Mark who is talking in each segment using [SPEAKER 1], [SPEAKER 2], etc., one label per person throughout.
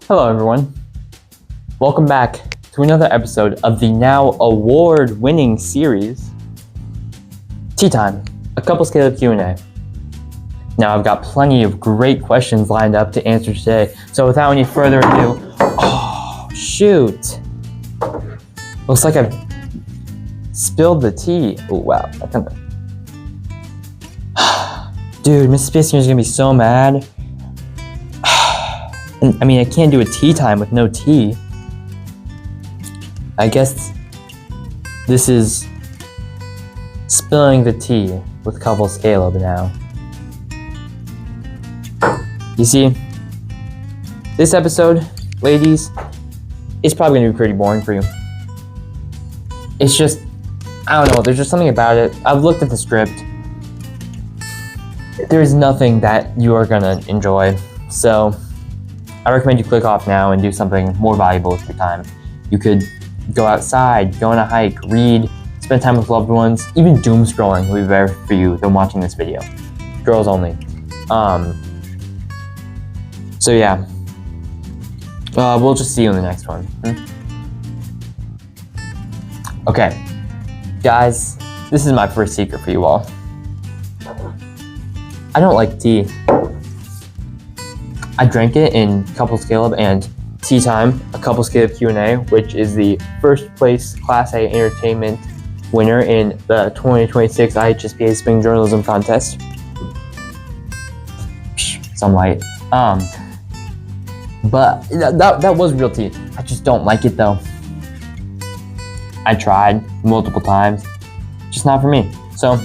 [SPEAKER 1] Hello everyone, welcome back to another episode of the now award-winning series, Tea Time, a couples Caleb Q&A. Now I've got plenty of great questions lined up to answer today, so without any further ado, oh shoot, looks like I've spilled the tea. Oh wow, I kind of... Dude, Mrs. Piskinger's gonna be so mad. I mean, I can't do a tea time with no tea. I guess this is spilling the tea with couples Caleb now. You see, this episode, ladies, is probably gonna be pretty boring for you. It's just, I don't know, there's just something about it. I've looked at the script. There's nothing that you are gonna enjoy. So I recommend you click off now and do something more valuable with your time. You could go outside, go on a hike, read, spend time with loved ones. Even doom scrolling will be better for you than watching this video. Girls only. So yeah, we'll just see you in the next one. Okay, guys, this is my first secret for you all. I don't like tea. I drank it in Couples Caleb and Tea Time, a Couples Caleb Q&A, which is the first place Class A entertainment winner in the 2026 IHSPA Spring Journalism Contest. Some light. But that was real tea. I just don't like it though. I tried multiple times, just not for me. So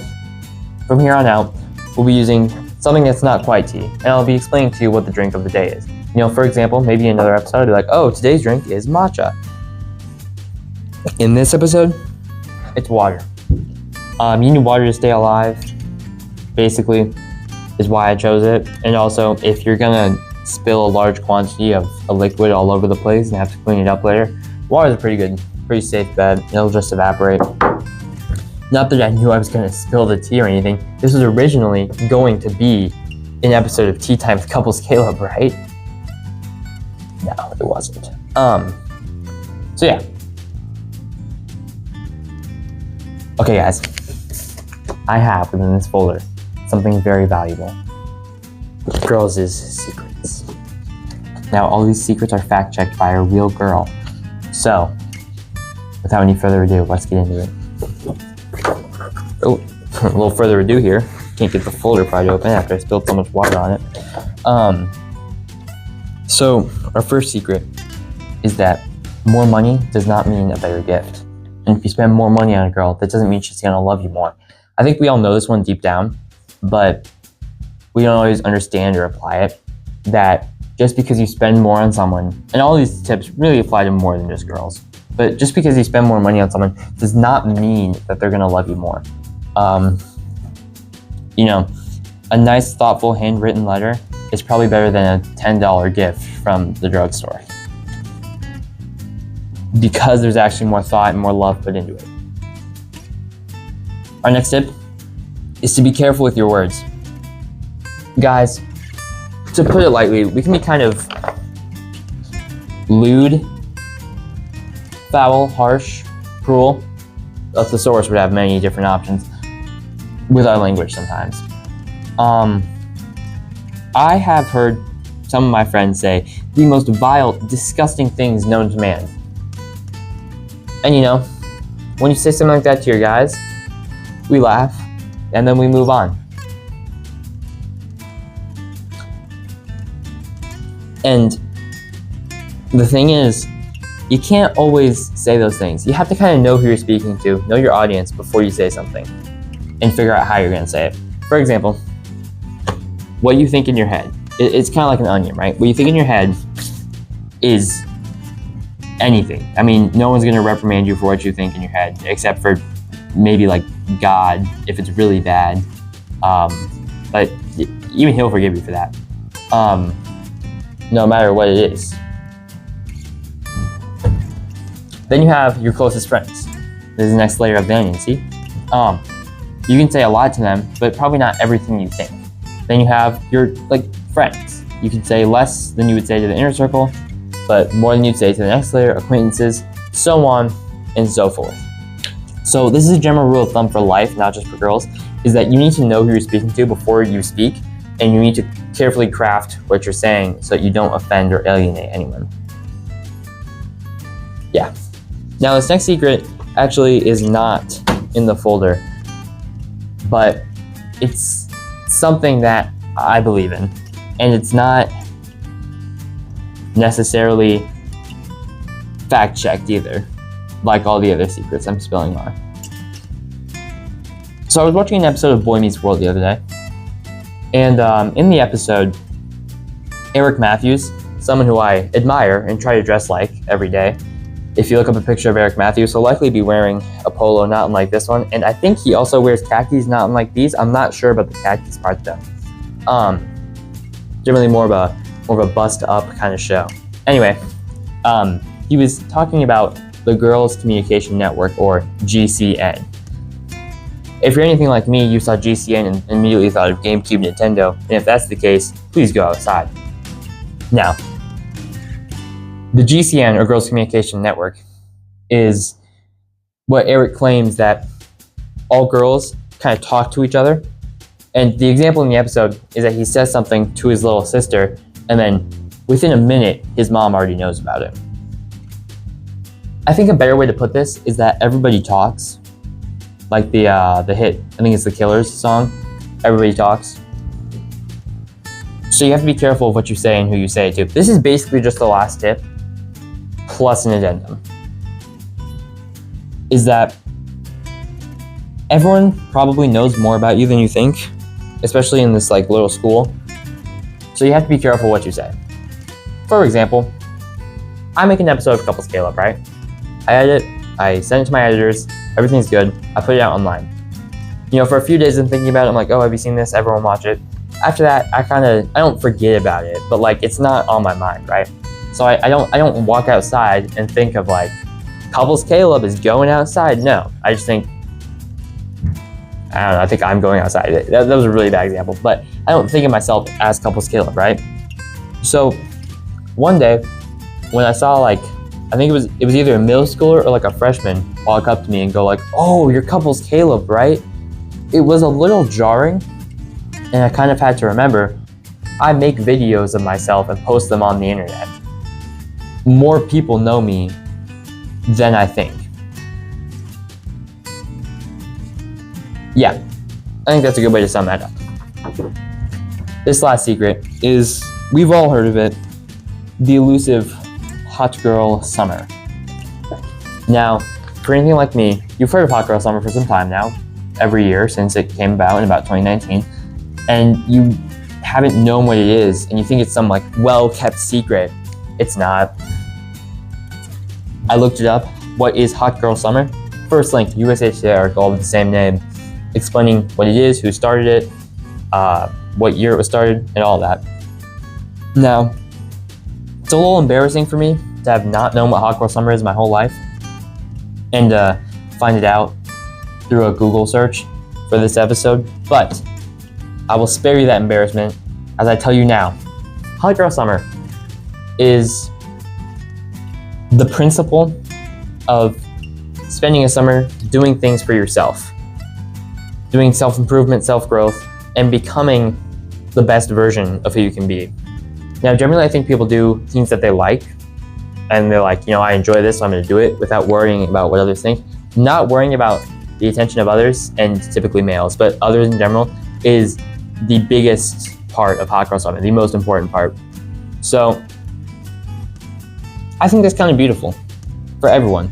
[SPEAKER 1] from here on out, we'll be using something that's not quite tea, and I'll be explaining to you what the drink of the day is. You know, for example, maybe in another episode, I'll be like, oh, today's drink is matcha. In this episode, it's water. You need water to stay alive, basically, is why I chose it. And also, if you're gonna spill a large quantity of a liquid all over the place and have to clean it up later, water's a pretty safe bet. It'll just evaporate. Not that I knew I was going to spill the tea or anything. This was originally going to be an episode of Tea Time with Couples Caleb, right? No, it wasn't. So yeah. Okay, guys. I have within this folder something very valuable. Girls' secrets. Now, all these secrets are fact-checked by a real girl. So, without any further ado, let's get into it. Oh, a little further ado here. Can't get the folder pried open after I spilled so much water on it. So our first secret is that more money does not mean a better gift. And if you spend more money on a girl, that doesn't mean she's gonna love you more. I think we all know this one deep down, but we don't always understand or apply it. That just because you spend more on someone, and all these tips really apply to more than just girls, but just because you spend more money on someone does not mean that they're gonna love you more. You know, a nice, thoughtful, handwritten letter is probably better than a $10 gift from the drugstore. Because there's actually more thought and more love put into it. Our next tip is to be careful with your words. Guys, to put it lightly, we can be kind of lewd, foul, harsh, cruel. A thesaurus would have many different options with our language sometimes. I have heard some of my friends say the most vile, disgusting things known to man. And you know, when you say something like that to your guys, we laugh and then we move on. And the thing is, you can't always say those things. You have to kind of know who you're speaking to, know your audience before you say something, and figure out how you're going to say it. For example, what you think in your head. It's kind of like an onion, right? What you think in your head is anything. I mean, no one's going to reprimand you for what you think in your head, except for maybe like God, if it's really bad. But even he'll forgive you for that. No matter what it is. Then you have your closest friends. This is the next layer of the onion, see? You can say a lot to them, but probably not everything you think. Then you have your friends. You can say less than you would say to the inner circle, but more than you'd say to the next layer, acquaintances, so on and so forth. So this is a general rule of thumb for life, not just for girls, is that you need to know who you're speaking to before you speak, and you need to carefully craft what you're saying so that you don't offend or alienate anyone. Yeah. Now this next secret actually is not in the folder, but it's something that I believe in, and it's not necessarily fact-checked either, like all the other secrets I'm spilling are. So I was watching an episode of Boy Meets World the other day, and in the episode, Eric Matthews, someone who I admire and try to dress like every day. If you look up a picture of Eric Matthews, he'll likely be wearing a polo not unlike this one, and I think he also wears khakis not unlike these. I'm not sure about the khakis part though. Generally more of a bust up kind of show. Anyway, he was talking about the Girls Communication Network, or GCN. If you're anything like me, you saw GCN and immediately thought of GameCube, Nintendo, and if that's the case, please go outside. Now, the GCN, or Girls Communication Network, is what Eric claims that all girls kind of talk to each other. And the example in the episode is that he says something to his little sister, and then within a minute, his mom already knows about it. I think a better way to put this is that everybody talks. Like the hit, I think it's the Killers song, Everybody Talks. So you have to be careful of what you say and who you say it to. This is basically just the last tip, plus an addendum. Is that everyone probably knows more about you than you think, especially in this like little school. So you have to be careful what you say. For example, I make an episode of Couples Caleb, right? I edit, I send it to my editors, everything's good, I put it out online. You know, for a few days I'm thinking about it, I'm like, oh, have you seen this? Everyone watch it. After that, I don't forget about it, but like it's not on my mind, right? So I don't walk outside and think of like, Couples Caleb is going outside. No, I just think, I don't know, I think I'm going outside. That was a really bad example, but I don't think of myself as Couples Caleb, right? So one day when I saw like, I think it was either a middle schooler or like a freshman walk up to me and go like, oh, you're Couples Caleb, right? It was a little jarring, and I kind of had to remember, I make videos of myself and post them on the internet. More people know me than I think. Yeah, I think that's a good way to sum that up. This last secret is, we've all heard of it, the elusive hot girl summer. Now, for anything like me, you've heard of hot girl summer for some time now, every year since it came about in about 2019, and you haven't known what it is, and you think it's some like well-kept secret. It's not. I looked it up. What is hot girl summer? First link, USA Today article with the same name, explaining what it is, who started it, what year it was started, and all that. Now, it's a little embarrassing for me to have not known what hot girl summer is my whole life, and find it out through a Google search for this episode, but I will spare you that embarrassment as I tell you now. Hot girl summer is the principle of spending a summer doing things for yourself, doing self-improvement, self-growth, and becoming the best version of who you can be. Now, generally, I think people do things that they like, and they're like, you know, I enjoy this, so I'm going to do it without worrying about what others think. Not worrying about the attention of others, and typically males, but others in general, is the biggest part of hot girl summer, the most important part. So I think that's kind of beautiful for everyone.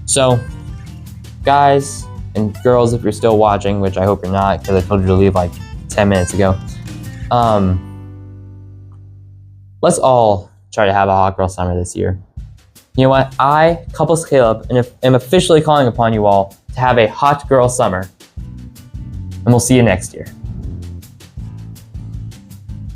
[SPEAKER 1] So guys and girls, if you're still watching, which I hope you're not, because I told you to leave like 10 minutes ago, let's all try to have a hot girl summer this year. You know what? I, Couples Caleb, am officially calling upon you all to have a hot girl summer. And we'll see you next year.